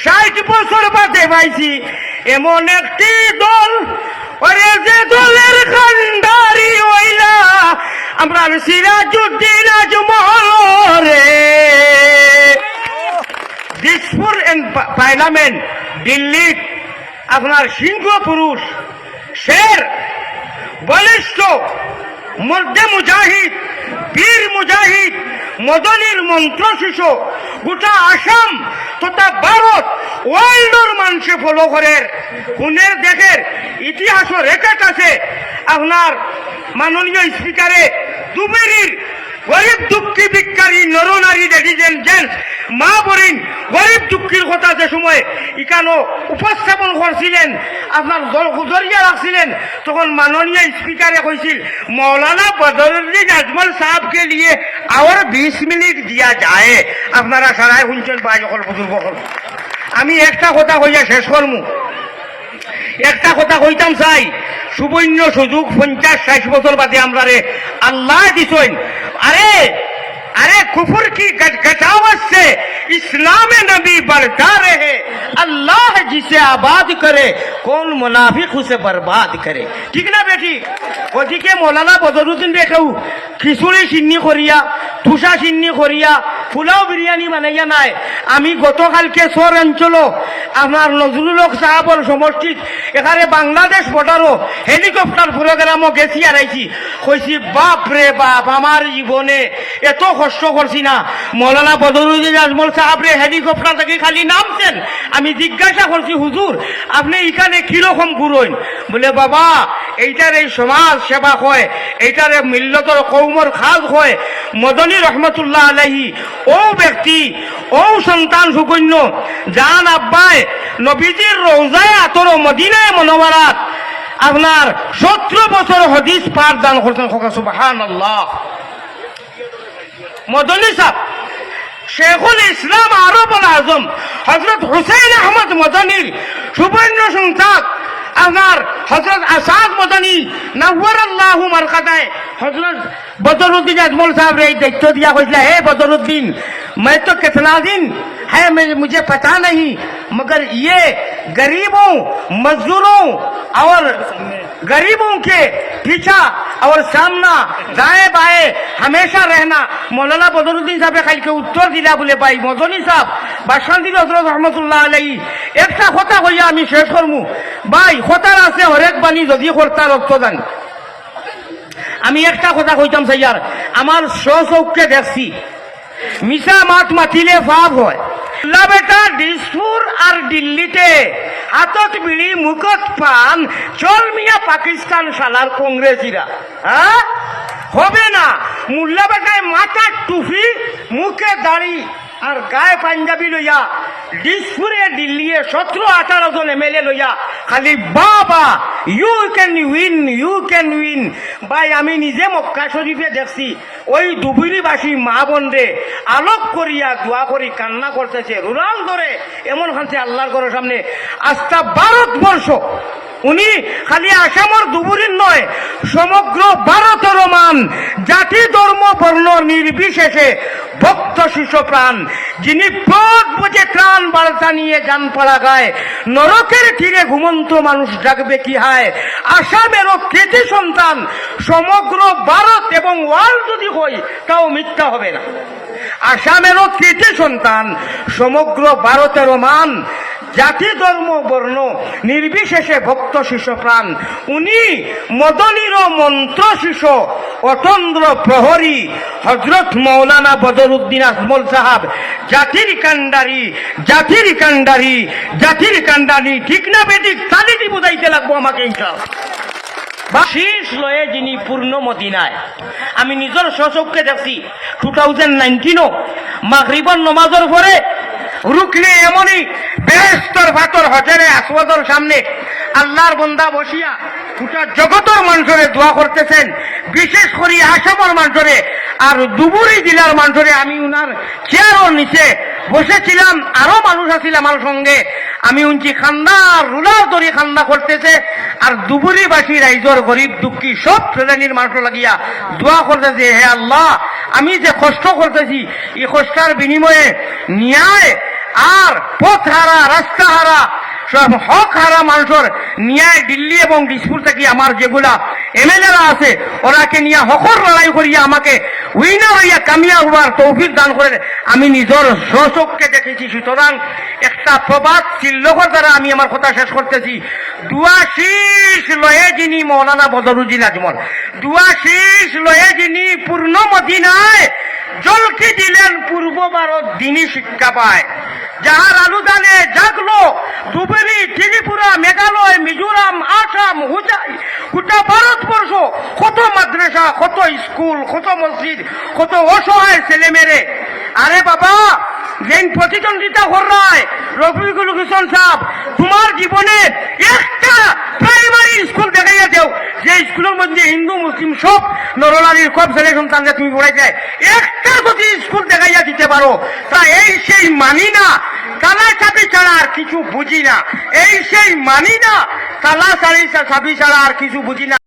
60 বছর বাদে পাইছি এমন একটি দল, ওরে যে দলের কান্ডারি হইলা আমরা সিরাজউদ্দিন আজমল রে। দিসপুর পার্লামেন্ট দিল্লি আপনার সিংহ পুরুষ শের বলিষ্ঠ মধ্যে মুজাহিদ বীর মুজাহিদ মদনীর মন্ত্র শিশু গোটা আসাম তথা ভারত ওয়ার্ল্ডর মানুষে ফলো করে কোনের দেশের ইতিহাস রেকর্ড আছে। আপনার মাননীয় স্পিকারে দুবেরির গরিব দুঃখী ভিক্ষারী নরনারী লেডিজেন জেন্টস মা বরিন গরিব দুঃখীর কথা যে সময় ইকানো উপস্থাপন করছিলেন আপনার জরিয়া রাখছিলেন, তখন মাননীয় স্পিকারে কইছিল মৌলানা বদরুদ্দিন আজমল সাহেবকে নিয়ে আর 20 মিনিট দিয়া যায়। আপনারা সারাই শুনছেন ভাই সকল বুজুর্গ সকল। আমি একটা কথা কইয়া শেষ করমু, একটা কথা কইতাম চাই, সুবর্ণ সুযোগ 50-60 বছর বাদে আমরা রে আল্লাহ দিছেন। আরে अरे कुफर की गटावत से इस्लाम नबी बढ़ता रहे, अल्लाह जिसे आबाद करे कौन मुनाफिक उसे बर्बाद करे। ठीक ना बेटी? ওদিকে মৌলানা বদরুদ্দিন দেখেও খিচুড়ি চিন্নি করিয়া তুষা চিন্নি করিয়া পোলাও বিরিয়ানি বানাইয়া নাই। আমি গতকালকে সর অঞ্চল আপনার নজরুল হক সাহাবর সমষ্টিত এখানে বাংলাদেশ বর্ডারও হেলিকপ্টার প্রোগ্রামও গেছি আর আইছি। কইছি বাপ রে বাপ, আমার জীবনে এত কষ্ট করছি না। মৌলানা বদরুদ্দিন আজমল সাহাব রে হেলিকপ্টার থেকে খালি নামছেন। আমি জিজ্ঞাসা করছি হুজুর আপনি এখানে কিরকম ঘুরোন? বলে বাবা এইটার এই সমাজ সেবা হয়, এইটারে মিল্লতর কৌমর খাজ হয়। মদনী রহমতুল্লাহ আলাইহি ও ব্যক্তি ও সন্তান সুকন্য জান আব্বাই নবীজির রওজায় আতর মদিনায় মনোয়ারাত আপনার 17 বছর হাদিস পাঠ দান করতেন। সুবহানাল্লাহ। মদনী সাহেব শেখুল ইসলাম আরবুল আজম হযরত হুসাইন আহমদ মদনীর সুবর্ণ সংসার আপনার হযরত আসাদ মদনী নওয়ারাল্লাহু মারকাদায় হযরত বদরুদ্দিন আজমল साहब रे दायित्व दिया কৈছিল, हे बदरुद्दीन मैं तो कितना दिन है मुझे पता नहीं, मगर ये गरीबों मजदूरों और गरीबों के पीछा और सामना दाएं बाएं हमेशा रहना। मौलाना बदरुद्दीन साहब खाल के उत्तर दिला बोले भाई मदनी साहब बादशाह हजरत रहमतुल्लाह आलैहि একটা কথা কইয়া আমি শেষ করমু। ভাই কথার আছে হরেক বাণী যদি কর্তা রক্তদান। আমি একটা কথা কইতাম স্যার, আমার চৌকে দেখছি মিশা মাত মাতিলে ফাপ হয়। বেটা দিসপুর আর দিল্লিতে হাতত বিড়ি মুখত পান চল মিয়া পাকিস্তান সালার কংগ্রেসিরা। হ্যাঁ হবে না। মুল্লা বেটায় মাথার টুপি মুখে দাড়ি আর গায়ে পাঞ্জাবি লইয়া দিসপুরে দিল্লিয়ে 17-18 জন এমএলএ লইয়া খালি বাবা you can win you can win. ভাই আমি নিজে মক্কা শরীফে দেখছি ওই দুবুরিবাসী মা বোন রে আলোক করিয়া দোয়া করি কান্না করতেছে রুরাল ধরে এমন খানছে আল্লাহর ঘরের সামনে। আস্থা ভারতবর্ষ উনি খালি আসামর দুবুরির নয় সমগ্র ভারতের মান জাতি ধর্ম বর্ণ নির্বিশেষে ভক্ত শিষ্য প্রাণ, যিনি পথ বুঝে প্রাণ বার্তা নিয়ে যান পাড়া গায়। নরকের তীরে ঘুমন্ত মানুষ ডাকবে কি হায়। আসামেরও কৃতি সন্তান সমগ্র ভারত এবং ওয়ার্ল্ড যদি হই তাও মিথ্যা হবে না। আসামেরও কৃতি সন্তান সমগ্র ভারতেরও মান জাতি ধর্ম বর্ণ নির্বিশেষে ভক্ত শিষ্য প্রাণ। উনি মদনীর মন্ত্র শিষ্য অতন্দ্র প্রহরী হজরত মৌলানা বদরুদ্দিন আজমল সাহাব জাতির কান্ডারি জাতির কান্ডারি জাতির কান্ডারি। ঠিক না বেঠিক? তালি দি বুঝাইতে লাগবো আমাকে ইনশাআল্লাহ। শীষ লয়ে যিনি পূর্ণ মদিনায় আমি নিজের স্বচক্ষে দেখছি 2019 মাগরিবর নমাজের পরে রুকনে এমনই বেহেশতর ভাতর হজরে আসওয়াদর সামনে আল্লাহর বন্দা বসিয়া গোটা জগতের মানুষরে দোয়া করতেছেন, বিশেষ করে আসামের মানুষরে আর দুবুরি জেলার মানুষরে। আমি উনার চেয়ারের নিচে বসেছিলাম, আরো মানুষ আছিল আমার সঙ্গে। আমি উনছি খান্দা রুলার দড়ি খান্দা করতেছে আর দুবুরিবাসী রাইজর গরিব দুঃখী সব শ্রেণীর মানুষ লাগিয়া দোয়া করতেছে, হে আল্লাহ আমি যে কষ্ট করতেছি এই কষ্টের বিনিময়ে ন্যায় আর পথ হারা রাস্তা হারা সব হক হারা মানুষের নিয়ে দিল্লি এবং দিসপুর থেকে আমার যেগুলা এমএলএরা আছে ওরাকে নিয়ে হকর লড়াই করিয়া আমাকে উইনার হইয়া কামিয়া হওয়ার তৌফিক দান করে আমি নিজের স্বচক্ষে দেখেছি। সুতরাং একটা প্রবাদ চিল্লকর দ্বারা আমি আমার কথা শেষ করতেছি। দুয়া শীষ লয়ে যিনি মৌলানা বদরুদ্দিন আজমল, দুয়া শীষ লয়ে যিনি পূর্ণ মদিনায় জলকে দিলেন পূর্ব ভারত দিনই শিক্ষা পায়। যাহার আলুদানে জাগলো ধুবুরি, ত্রিপুরা, মেঘালয়, মিজোরাম, আসাম, হুজাই, গোটা ভারতবর্ষ কত মাদ্রাসা, কত স্কুল, কত মসজিদ, কত অসহায় ছেলে মেরে। আরে বাবা, যেন প্রতিদ্বন্দ্বিতা করায় রফিকুল হোসেন সাহেব, তোমার জীবনে একটা প্রাইমারি স্কুল দেখাইয়া দেও যে স্কুলের মধ্যে হিন্দু মুসলিম সব নরনারীর সব ছেলে সন্তানকে তুমি পড়াই যায়, একটা যদি স্কুল দেখাইয়া দিতে পারো তা এই সেই মানি না তালা চাবি ছাড়া আর কিছু বুঝি না, এই সেই মানি না তালা চাবি ছাড়া আর কিছু বুঝি না।